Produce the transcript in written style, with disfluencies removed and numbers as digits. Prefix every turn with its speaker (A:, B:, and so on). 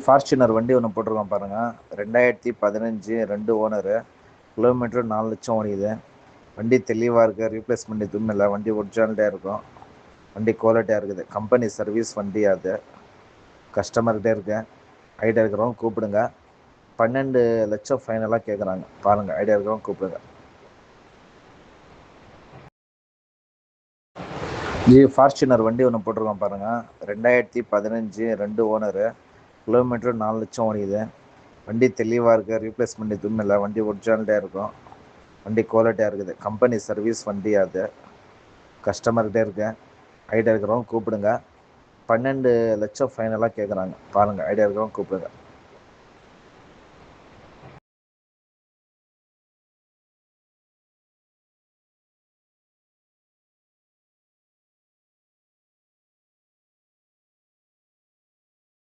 A: Fortuner வண்டி ஒன்று போட்டிருக்கோம் பாருங்கள். 2015 2 ஓனரு. கிலோமீட்டர் 4 லட்சம் ஓடிக்குது. வண்டி தெளிவாக இருக்குது. ரீப்ளேஸ்மெண்ட் எதுவுமே இல்லை. வண்டி ஒரிஜினாலிட்டியாக இருக்கும். வண்டி குவாலிட்டியாக இருக்குது. கம்பெனி சர்வீஸ் வண்டி அது. கஸ்டமர்கிட்டே இருக்கேன். ஐடியா இருக்கிறவங்க கூப்பிடுங்க. 12 லட்சம் ஃபைனலாக கேட்குறாங்க. பாருங்கள், ஐடியா இருக்கிறவங்க கூப்பிடுங்க. ஃபார்ச்சுனர் வண்டி ஒன்று போட்டிருக்கோம் பாருங்கள். 2015 2 ஓனரு. கிலோமீட்டர் 4 லட்சம் ஓடிக்குது. வண்டி தெளிவாக இருக்குது. ரீப்ளேஸ்மெண்ட் எதுவுமே இல்லை. வண்டி ஒரிஜினாலிட்டியாக இருக்கும். வண்டி குவாலிட்டியாக இருக்குது. கம்பெனி சர்வீஸ் வண்டி அது. கஸ்டமர்கிட்டே இருக்கேன். ஐடியா இருக்கிறவங்க கூப்பிடுங்க. 12 லட்சம் ஃபைனலாக கேட்குறாங்க. பாருங்கள், ஐடியா இருக்கிறவங்க கூப்பிடுங்க.